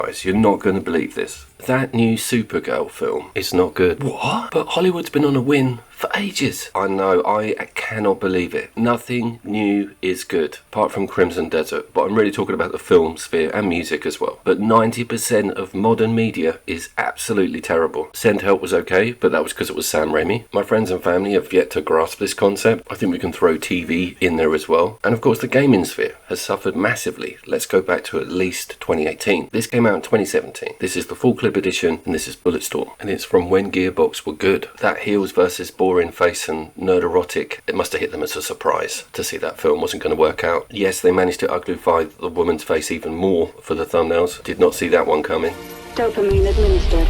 Guys, you're not going to believe this. That new Supergirl film is not good. What? But Hollywood's been on a win for ages. I know, I cannot believe it. Nothing new is good, apart from Crimson Desert. But I'm really talking about the film sphere and music as well. But 90% of modern media is absolutely terrible. Send Help was okay, but that was because it was Sam Raimi. My friends and family have yet to grasp this concept. I think we can throw TV in there as well. And of course the gaming sphere has suffered massively. Let's go back to at least 2018. This came out in 2017. This is the full clip edition, and this is Bulletstorm, and it's from when Gearbox were good. That Heels versus Boring Face and Nerd Erotic, it must have hit them as a surprise to see that film wasn't going to work out. Yes, they managed to uglify the woman's face even more for the thumbnails. Did not see that one coming. Dopamine administered.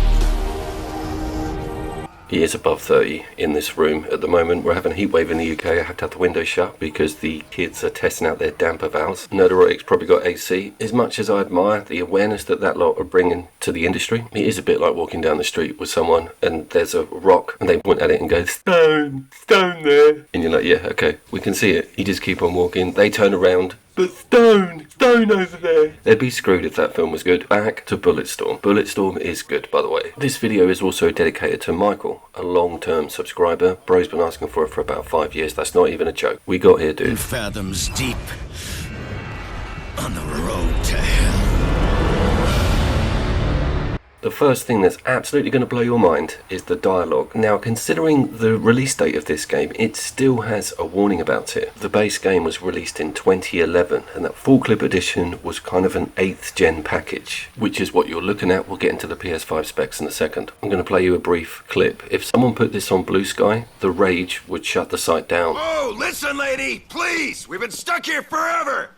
He is above 30 in this room at the moment. We're having a heat wave in the UK. I have to have the window shut because the kids are testing out their damper valves. Nerderotic's probably got AC. As much as I admire the awareness that lot are bringing to the industry, it is a bit like walking down the street with someone and there's a rock and they point at it and go, "Stone, stone there." And you're like, yeah, okay, we can see it. You just keep on walking. They turn around. But stone over there. They'd be screwed if that film was good. Back to Bulletstorm. Bulletstorm is good, by the way. This video is also dedicated to Michael, a long-term subscriber. Bro's been asking for it for about 5 years. That's not even a joke. We got here, dude. Fathoms deep on the road to hell. The first thing that's absolutely going to blow your mind is the dialogue. Now, considering the release date of this game, it still has a warning about it. The base game was released in 2011, and that full clip edition was kind of an 8th gen package, which is what you're looking at. We'll get into the PS5 specs in a second. I'm going to play you a brief clip. If someone put this on Blue Sky, the rage would shut the site down. Oh, listen, lady, please! We've been stuck here forever!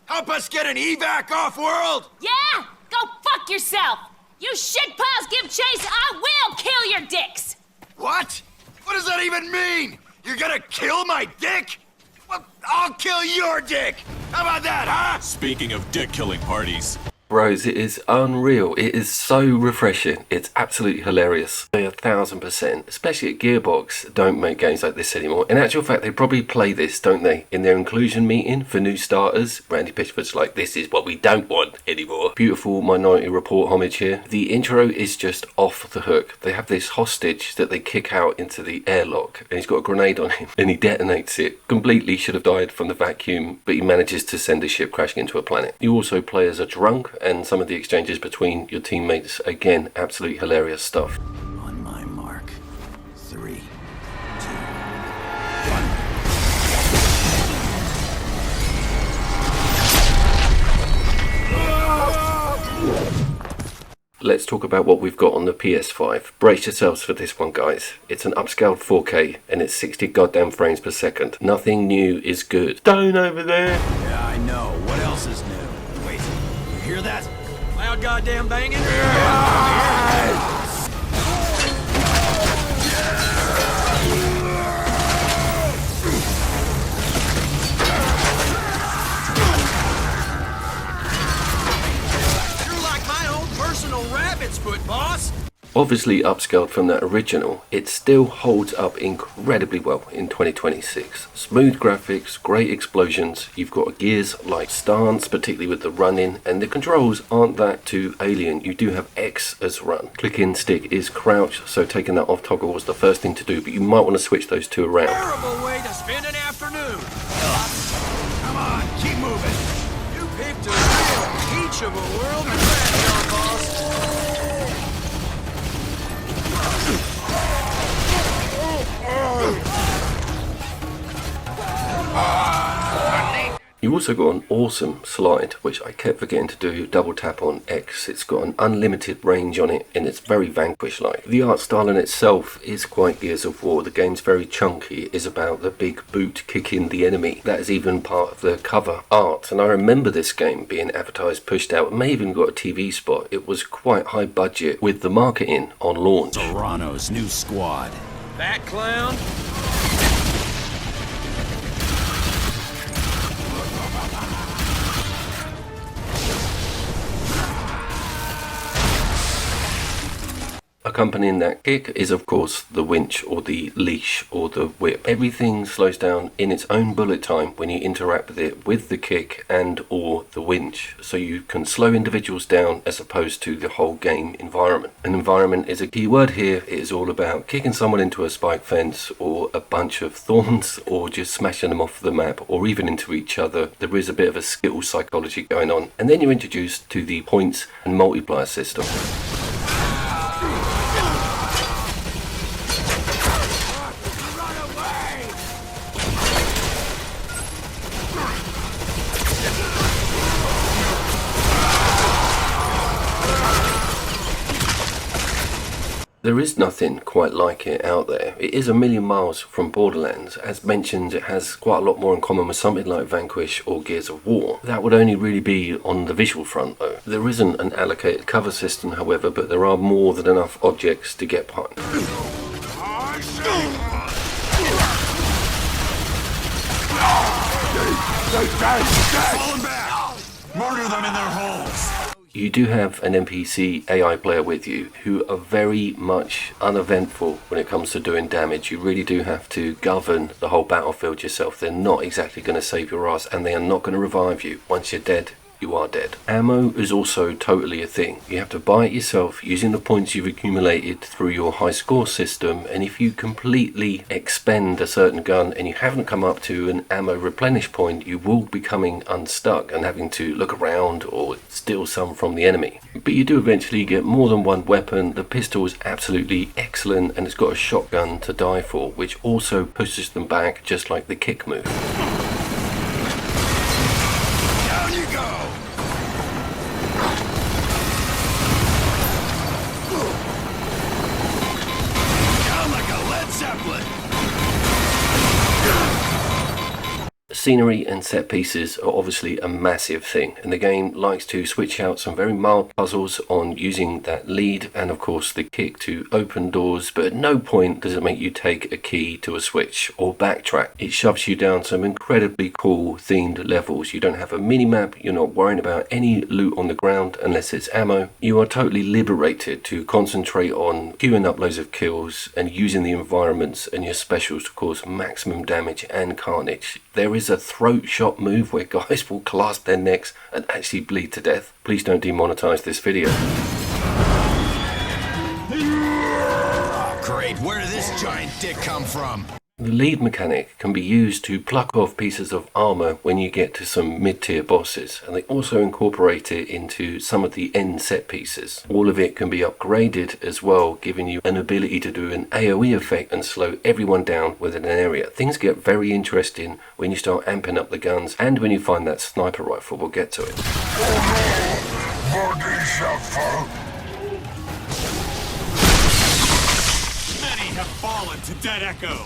Help us get an evac off-world! Yeah? Go fuck yourself! You shitpiles give chase, I will kill your dicks! What? What does that even mean? You're gonna kill my dick? Well, I'll kill your dick! How about that, huh? Speaking of dick-killing parties. Bros, it is unreal. It is so refreshing. It's absolutely hilarious. They 1000%, especially at Gearbox, don't make games like this anymore. In actual fact, they probably play this, don't they? In their inclusion meeting for new starters, Randy Pitchford's like, this is what we don't want anymore. Beautiful Minority Report homage here. The intro is just off the hook. They have this hostage that they kick out into the airlock, and he's got a grenade on him, and he detonates it. Completely should have died from the vacuum, but he manages to send a ship crashing into a planet. You also play as a drunk, and some of the exchanges between your teammates, again, absolutely hilarious stuff. On my mark. 3, 2, 1. Let's talk about what we've got on the PS5. Brace yourselves for this one, guys. It's an upscaled 4K and it's 60 goddamn frames per second. Nothing new is good. Stone over there. Yeah, I know. What else is new? Wait, you hear that? Loud goddamn banging? You're like my own personal rabbit's foot, boss. Obviously upscaled from that original, it still holds up incredibly well in 2026. Smooth graphics, great explosions, you've got a Gears-like stance, particularly with the run-in, and the controls aren't that too alien. You do have X as run. Clicking stick is crouch, so taking that off toggle was the first thing to do, but you might want to switch those two around. Terrible way to spend an afternoon. Come on, keep moving. You picked a real peach of a world of red, boss. You also got an awesome slide, which I kept forgetting to do. Double tap on X. It's got an unlimited range on it, and it's very Vanquish-like. The art style in itself is quite Gears of War. The game's very chunky. It is about the big boot kicking the enemy. That is even part of the cover art. And I remember this game being advertised, pushed out. It may have even got a TV spot. It was quite high budget with the marketing on launch. Toronto's new squad. That clown? A Accompanying that kick is of course the winch or the leash or the whip. Everything slows down in its own bullet time when you interact with it with the kick and or the winch, so you can slow individuals down as opposed to the whole game environment. An environment is a key word here. It is all about kicking someone into a spike fence or a bunch of thorns or just smashing them off the map or even into each other. There is a bit of a skill psychology going on, and then you're introduced to the points and multiplier system. There is nothing quite like it out there. It is a million miles from Borderlands. As mentioned, it has quite a lot more in common with something like Vanquish or Gears of War. That would only really be on the visual front though. There isn't an allocated cover system however, but there are more than enough objects to get behind. Fall back! Murder them in their holes! You do have an NPC AI player with you who are very much uneventful when it comes to doing damage. You really do have to govern the whole battlefield yourself. They're not exactly going to save your ass, and they are not going to revive you. Once you're dead, you are dead. Ammo is also totally a thing. You have to buy it yourself using the points you've accumulated through your high score system, and if you completely expend a certain gun and you haven't come up to an ammo replenish point, you will be coming unstuck and having to look around or steal some from the enemy. But you do eventually get more than one weapon. The pistol is absolutely excellent and it's got a shotgun to die for, which also pushes them back just like the kick move. Down you go! Down like a lead zeppelin! Scenery and set pieces are obviously a massive thing, and the game likes to switch out some very mild puzzles on using that lead and of course the kick to open doors, but at no point does it make you take a key to a switch or backtrack. It shoves you down some incredibly cool themed levels. You don't have a mini-map, you're not worrying about any loot on the ground unless it's ammo. You are totally liberated to concentrate on queuing up loads of kills and using the environments and your specials to cause maximum damage and carnage. There is a throat shot move where guys will clasp their necks and actually bleed to death. Please don't demonetize this video. Great, where did this giant dick come from? The lead mechanic can be used to pluck off pieces of armor when you get to some mid-tier bosses, and they also incorporate it into some of the end set pieces. All of it can be upgraded as well, giving you an ability to do an AoE effect and slow everyone down within an area. Things get very interesting when you start amping up the guns and when you find that sniper rifle. We'll get to it. Many have fallen to dead echo!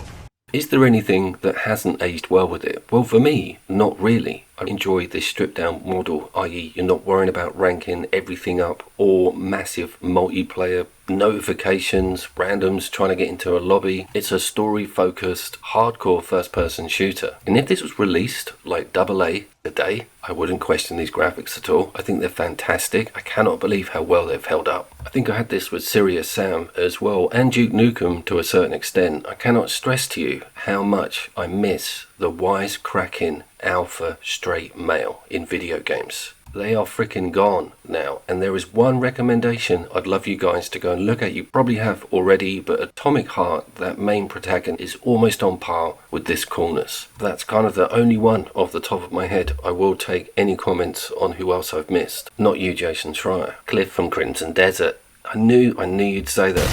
Is there anything that hasn't aged well with it? Well, for me, not really. I enjoy this stripped down model, i.e. you're not worrying about ranking everything up or massive multiplayer notifications, randoms trying to get into a lobby. It's a story focused, hardcore first person shooter. And if this was released like AA today, I wouldn't question these graphics at all. I think they're fantastic. I cannot believe how well they've held up. I think I had this with Serious Sam as well, and Duke Nukem to a certain extent. I cannot stress to you how much I miss the wisecracking alpha straight male in video games. They are freaking gone now, and there is one recommendation I'd love you guys to go and look at. You probably have already, but Atomic Heart, that main protagonist, is almost on par with this coolness. That's kind of the only one off the top of my head. I will take any comments on who else I've missed. Not you, Jason Schreier. Cliff from Crimson Desert. I knew you'd say that.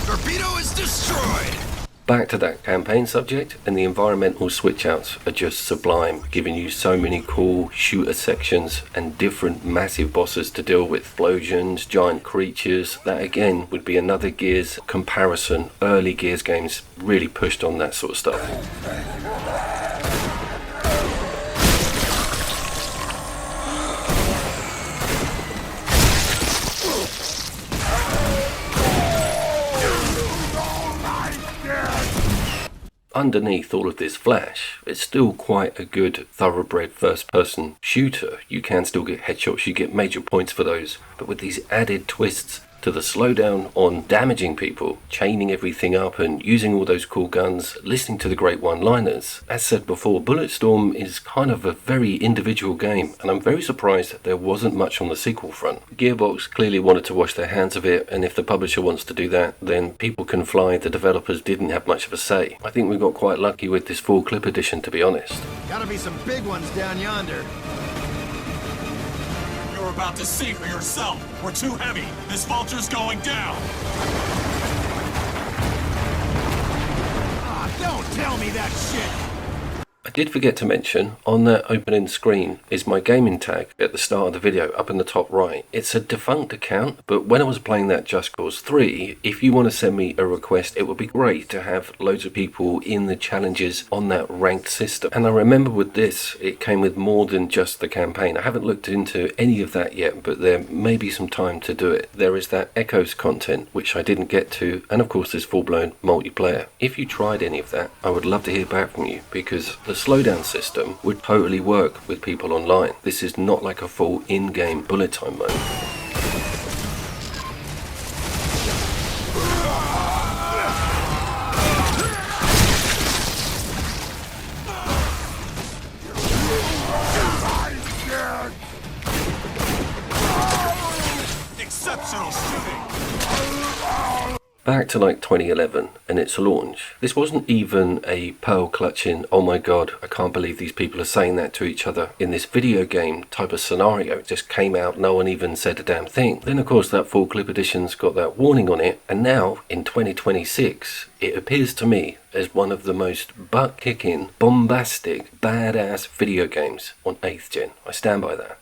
Torpedo is destroyed! Back to that campaign subject, and the environmental switch outs are just sublime, giving you so many cool shooter sections and different massive bosses to deal with. Explosions, giant creatures, that again would be another Gears comparison. Early Gears games really pushed on that sort of stuff. underneath all of this flash, it's still quite a good thoroughbred first-person shooter. You can still get headshots, you get major points for those, but with these added twists to the slowdown on damaging people, chaining everything up and using all those cool guns, listening to the great one-liners. As said before, Bulletstorm is kind of a very individual game, and I'm very surprised that there wasn't much on the sequel front. Gearbox clearly wanted to wash their hands of it, and if the publisher wants to do that, then people can fly. The developers didn't have much of a say. I think we got quite lucky with this full clip edition, to be honest. Gotta be some big ones down yonder. You're about to see for yourself. We're too heavy. This vulture's going down. Ah, don't tell me that shit! I did forget to mention, on that opening screen is my gaming tag at the start of the video, up in the top right. It's a defunct account, but when I was playing that Just Cause 3, if you want to send me a request, it would be great to have loads of people in the challenges on that ranked system. And I remember with this, it came with more than just the campaign. I haven't looked into any of that yet, but there may be some time to do it. There is that Echoes content, which I didn't get to, and of course there's full-blown multiplayer. If you tried any of that, I would love to hear back from you, because the slowdown system would totally work with people online. This is not like a full in-game bullet time mode. Exceptional shooting. Back to like 2011 and its launch. This wasn't even a pearl clutching, oh my god, I can't believe these people are saying that to each other in this video game type of scenario. It just came out, no one even said a damn thing. Then of course that full clip edition's got that warning on it, and now in 2026 it appears to me as one of the most butt-kicking, bombastic, badass video games on 8th gen. I stand by that.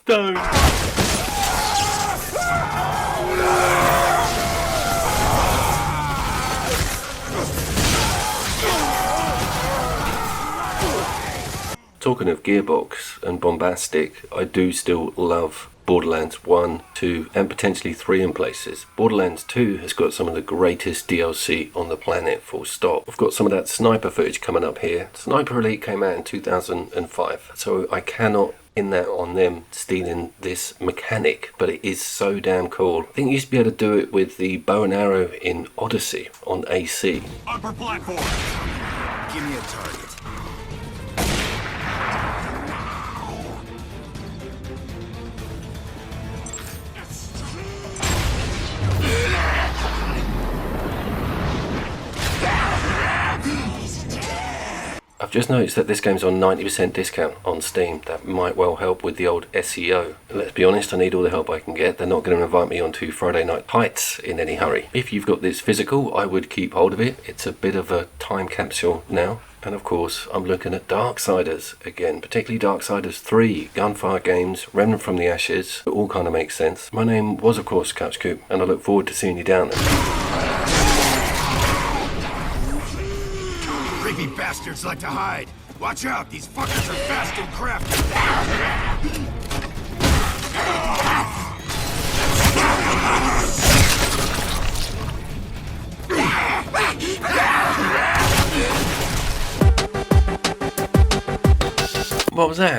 Talking of Gearbox and bombastic, I do still love Borderlands 1, 2 and potentially 3 in places. Borderlands 2 has got some of the greatest DLC on the planet, full stop. We've got some of that sniper footage coming up here. Sniper Elite came out in 2005, so I cannot in that on them stealing this mechanic, but it is so damn cool. I think you used to be able to do it with the bow and arrow in Odyssey on AC. Upper platform. Give me a target. I've just noticed that this game's on 90% discount on Steam. That might well help with the old SEO. Let's be honest, I need all the help I can get. They're not going to invite me onto Friday Night Heights in any hurry. If you've got this physical, I would keep hold of it. It's a bit of a time capsule now. And of course, I'm looking at Darksiders again, particularly Darksiders 3, Gunfire Games, Remnant from the Ashes. It all kind of makes sense. My name was of course Couch Coop, and I look forward to seeing you down there. Creepy bastards like to hide. Watch out, these fuckers are fast and crafty. What was that?